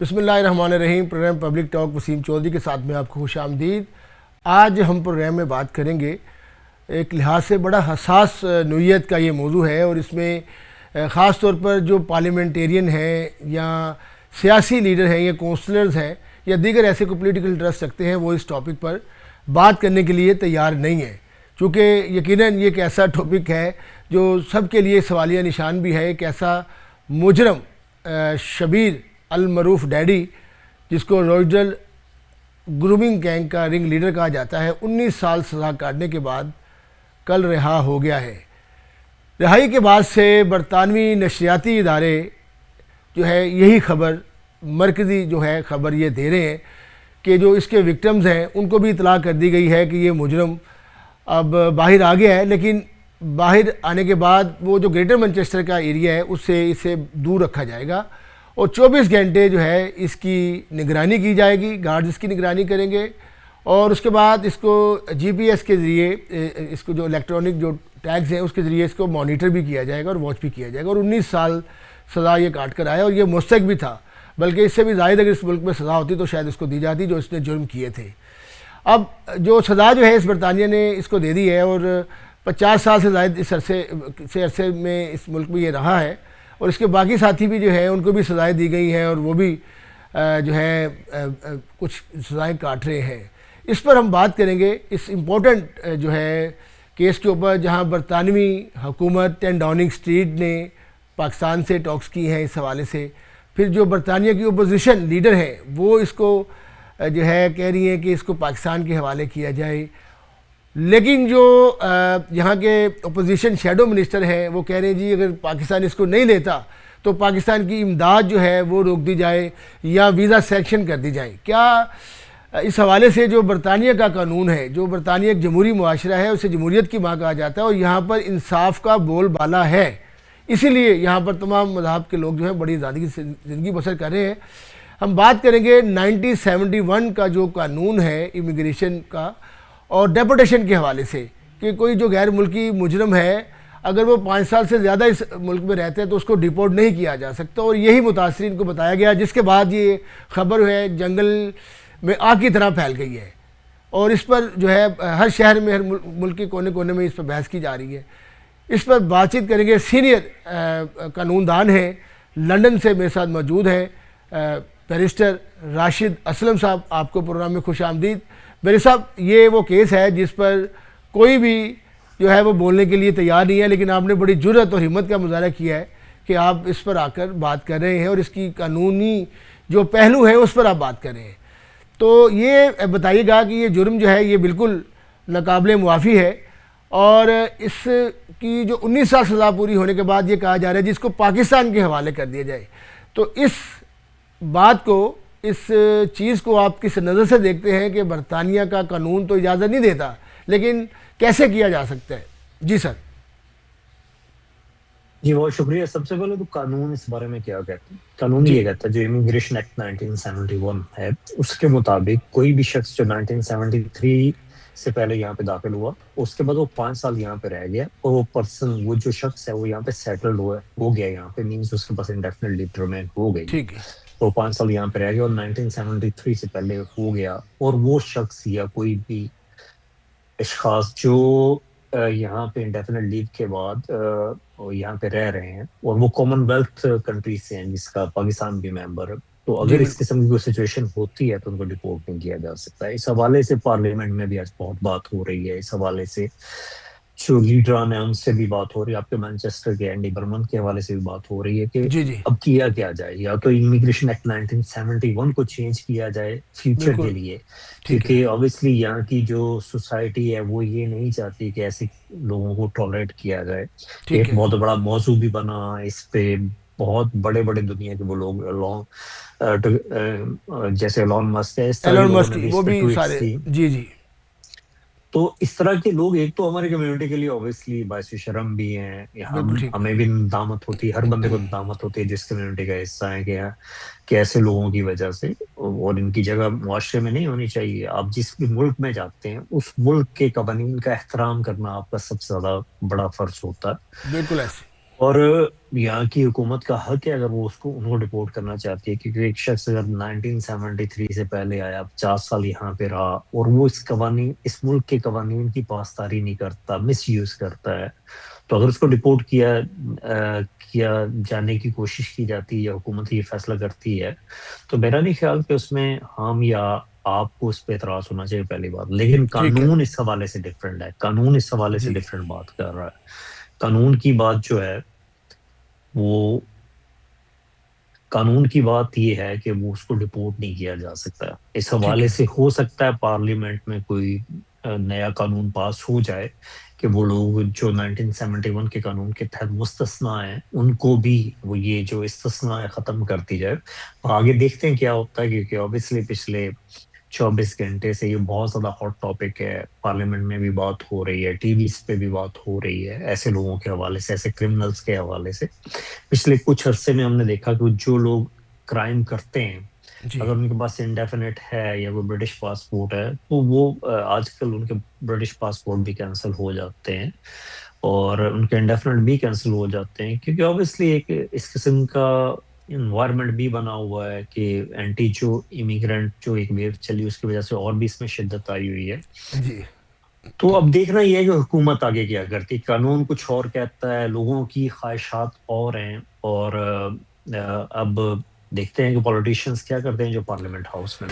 بسم اللہ الرحمن الرحیم. Programme public talk Waseem Chaudhry کے ساتھ میں آپ کو خوش آمدید. آج ہم پروگرام میں بات کریں گے ایک لحاظ سے بڑا حساس نوعیت کا یہ موضوع ہے، اور اس میں خاص طور پر جو پارلیمنٹیرین ہیں یا سیاسی لیڈر ہیں یا کونسلرز ہیں یا دیگر ایسے کو پولیٹیکل انٹرسٹ رکھتے ہیں، وہ اس ٹاپک پر بات کرنے کے لیے تیار نہیں ہیں، چونکہ یقیناً یہ ایک ایسا ٹاپک ہے جو سب کے لیے سوالیہ نشان بھی ہے. ایک ایسا مجرم شبیر المعروف ڈیڈی، جس کو روزڈل گرومنگ گینگ کا رنگ لیڈر کہا جاتا ہے، 19 سال سزا کاٹنے کے بعد کل رہا ہو گیا ہے. رہائی کے بعد سے برطانوی نشریاتی ادارے جو ہے یہی خبر مرکزی جو ہے خبر یہ دے رہے ہیں کہ جو اس کے وکٹمز ہیں ان کو بھی اطلاع کر دی گئی ہے کہ یہ مجرم اب باہر آ گیا ہے، لیکن باہر آنے کے بعد وہ جو گریٹر مانچسٹر کا ایریا ہے اس سے اسے دور رکھا جائے گا، اور 24 گھنٹے جو ہے اس کی نگرانی کی جائے گی. گارڈز اس کی نگرانی کریں گے، اور اس کے بعد اس کو جی پی ایس کے ذریعے اس کو جو الیکٹرانک جو ٹیگز ہیں اس کے ذریعے اس کو مانیٹر بھی کیا جائے گا اور واچ بھی کیا جائے گا. اور 19 سال سزا یہ کاٹ کر آیا، اور یہ مستحق بھی تھا، بلکہ اس سے بھی زائد اگر اس ملک میں سزا ہوتی تو شاید اس کو دی جاتی جو اس نے جرم کیے تھے. اب جو سزا جو ہے اس برطانیہ نے اس کو دے دی ہے، اور 50 سال سے زائد اس عرصے میں اس ملک میں یہ رہا ہے، اور اس کے باقی ساتھی بھی جو ہیں ان کو بھی سزائیں دی گئی ہیں، اور وہ بھی جو ہے کچھ سزائیں کاٹ رہے ہیں. اس پر ہم بات کریں گے اس امپورٹنٹ جو ہے کیس کے اوپر، جہاں برطانوی حکومت 10 ڈاؤننگ اسٹریٹ نے پاکستان سے ٹاکس کی ہیں اس حوالے سے. پھر جو برطانیہ کی اپوزیشن لیڈر ہیں وہ اس کو جو ہے کہہ رہی ہیں کہ اس کو پاکستان کے حوالے کیا جائے، لیکن جو یہاں کے اپوزیشن شیڈو منسٹر ہیں وہ کہہ رہے ہیں جی اگر پاکستان اس کو نہیں لیتا تو پاکستان کی امداد جو ہے وہ روک دی جائے یا ویزا سینکشن کر دی جائے. کیا اس حوالے سے جو برطانیہ کا قانون ہے، جو برطانیہ ایک جمہوری معاشرہ ہے، اسے جمہوریت کی ماں کہا جاتا ہے، اور یہاں پر انصاف کا بول بالا ہے، اسی لیے یہاں پر تمام مذاہب کے لوگ جو ہیں بڑی آزادی کی زندگی بسر کر رہے ہیں. ہم بات کریں گے 1971 کا جو قانون ہے امیگریشن کا اور ڈیپورٹیشن کے حوالے سے، کہ کوئی جو غیر ملکی مجرم ہے اگر وہ 5 سال سے زیادہ اس ملک میں رہتے ہیں تو اس کو ڈیپورٹ نہیں کیا جا سکتا، اور یہی متاثرین کو بتایا گیا، جس کے بعد یہ خبر ہے جنگل میں آگ کی طرح پھیل گئی ہے، اور اس پر جو ہے ہر شہر میں ہر ملک کے کونے کونے میں اس پر بحث کی جا رہی ہے. اس پر بات چیت کریں گے. سینئر قانون دان ہیں، لندن سے میرے ساتھ موجود ہیں بیرسٹر راشد اسلم صاحب. آپ کو پروگرام میں خوش آمدید. میرے صاحب، یہ وہ کیس ہے جس پر کوئی بھی جو ہے وہ بولنے کے لیے تیار نہیں ہے، لیکن آپ نے بڑی جرأت اور ہمت کا مظاہرہ کیا ہے کہ آپ اس پر آ کر بات کر رہے ہیں، اور اس کی قانونی جو پہلو ہیں اس پر آپ بات کر رہے ہیں. تو یہ بتائیے گا کہ یہ جرم جو ہے یہ بالکل ناقابل معافی ہے، اور اس کی جو 19 سال سزا پوری ہونے کے بعد یہ کہا جا رہا ہے جس کو پاکستان کے حوالے کر دیا جائے، تو اس بات کو، اس چیز کو آپ کس نظر سے دیکھتے ہیں کہ برطانیہ کا قانون تو اجازت نہیں دیتا، لیکن کیسے کیا جا سکتا ہے؟ جی سر. جی بہت شکریہ. سب سے پہلے تو قانون اس بارے میں کیا کہتا ہے؟ قانون یہ کہتا ہے جو امیگریشن ایکٹ 1971 ہے اس کے مطابق کوئی بھی شخص جو 1973 سے پہلے یہاں پہ داخل ہوا، اس کے بعد وہ 5 سال یہاں پہ رہ گیا، اور وہ پرسن، وہ جو شخص ہے وہ یہاں پہ سیٹلڈ ہو گیا، یہاں پہ مینس اس کے پاس انڈیفینٹ لیو ٹو ریمین ہو گئی، ٹھیک ہے، تو 5 سال یہاں پہ رہ گیا اور 1973 سے پہلے ہو گیا. اور وہ شخص یا کوئی بھی اشخاص جو یہاں پہ انڈیفینٹ لیو کے بعد یہاں پہ رہ رہے ہیں، اور وہ کامن ویلتھ کنٹریز سے ہیں جس کا پاکستان بھی ممبر ہے، تو جی اگر اس بالکل. قسم کی کوئی سچویشن ہوتی ہے تو ان کو ڈپورٹ نہیں کیا جا سکتا. اس حوالے سے پارلیمنٹ میں بھی آج بہت بات ہو رہی ہے، اس حوالے سے جو لیڈران ہیں ان سے بھی بات ہو رہی ہے، آپ کے مانچسٹر کے اینڈی برمن کے حوالے سے بھی بات ہو رہی ہے کہ جی جی اب کیا جائے، یا تو امیگریشن ایکٹ 1971 کو چینج کیا جائے فیوچر کے بالکل لیے، ٹھیک ہے. کیونکہ اوبیسلی یہاں کی جو سوسائٹی ہے وہ یہ نہیں چاہتی کہ ایسے لوگوں کو ٹالریٹ کیا جائے. ٹھیک ایک ہے. بہت بڑا موضوع بھی بنا اس پہ، بہت بڑے بڑے دنیا کے وہ لوگ جیسے ایلون مسک ہے، اس طرح کے ایلون لوگوں نے مسک بھی وہ اس پہ بھی ٹویٹس سارے. کی. جی جی تو اس طرح کے لوگ ایک تو ہماری کمیونٹی کے لیے اوبیسلی باعث شرم بھی ہیں، بالکل ٹھیک ہے. ہمیں بھی ندامت ہوتی ہے، ہر بندے کو ندامت ہوتی ہے جس کمیونٹی کا حصہ ہے کہ ایسے لوگوں کی وجہ سے، اور ان کی جگہ معاشرے میں نہیں ہونی چاہیے. آپ جس بھی ملک میں جاتے ہیں اس ملک کے قوانین کا احترام کرنا آپ کا سب سے زیادہ بڑا فرض ہوتا ہے. بالکل ایسے. اور یہاں کی حکومت کا حق ہے اگر وہ ان کو ڈپورٹ کرنا چاہتی ہے، کیونکہ ایک شخص اگر 1973 سے پہلے آیا، 50 سال یہاں پہ رہا، اور وہ اس ملک کے قوانین کی پاسداری نہیں کرتا، مس یوز کرتا ہے، تو اگر اس کو ڈپورٹ کیا جانے کی کوشش کی جاتی ہے یا حکومت یہ فیصلہ کرتی ہے، تو میرا نہیں خیال کہ اس میں ہم یا آپ کو اس پہ اعتراض ہونا چاہیے، پہلی بات۔ لیکن ٹھیک ہے قانون اس حوالے سے ڈفرینٹ ہے، قانون اس حوالے سے جی ڈفرینٹ بات کر رہا ہے۔ قانون کی بات جو ہے وہ قانون کی بات یہ ہے کہ وہ اس کو ڈپورٹ نہیں کیا جا سکتا۔ اس ٹھیک حوالے ہے سے ہو سکتا ہے پارلیمنٹ میں کوئی نیا قانون پاس ہو جائے کہ وہ لوگ جو 1971 کے قانون کے تحت مستثنیٰ ہیں ان کو بھی وہ یہ جو استثناء ہے ختم کر دی جائے۔ اور آگے دیکھتے ہیں کیا ہوتا ہے، کیونکہ obviously پچھلے 24 گھنٹے سے یہ بہت زیادہ ہاٹ ٹاپک ہے، پارلیمنٹ میں بھی بات ہو رہی ہے، ٹی ویز پہ بھی بات ہو رہی ہے، ایسے لوگوں کے حوالے سے، ایسے کرمنلز کے حوالے سے۔ پچھلے کچھ عرصے میں ہم نے دیکھا کہ جو لوگ کرائم کرتے ہیں، جی اگر ان کے پاس انڈیفینٹ ہے یا کوئی برٹش پاسپورٹ ہے، تو وہ آج کل ان کے برٹش پاسپورٹ بھی کینسل ہو جاتے ہیں، اور ان کے انڈیفینٹ بھی کینسل ہو جاتے ہیں، کیونکہ obviously ایک اس قسم کا انوائرمنٹ بھی بنا ہوا ہے کہ اینٹی جو امیگرینٹ جو ایک ویو چلی اس کی وجہ سے اور بھی اس میں شدت آئی ہوئی ہے۔ جی تو اب دیکھنا یہ ہے کہ حکومت آگے کیا کرتی۔ قانون کچھ اور کہتا ہے، لوگوں کی خواہشات اور ہیں، اور اب دیکھتے ہیں کہ پولیٹیشینز کیا کرتے ہیں جو پارلیمنٹ ہاؤس میں۔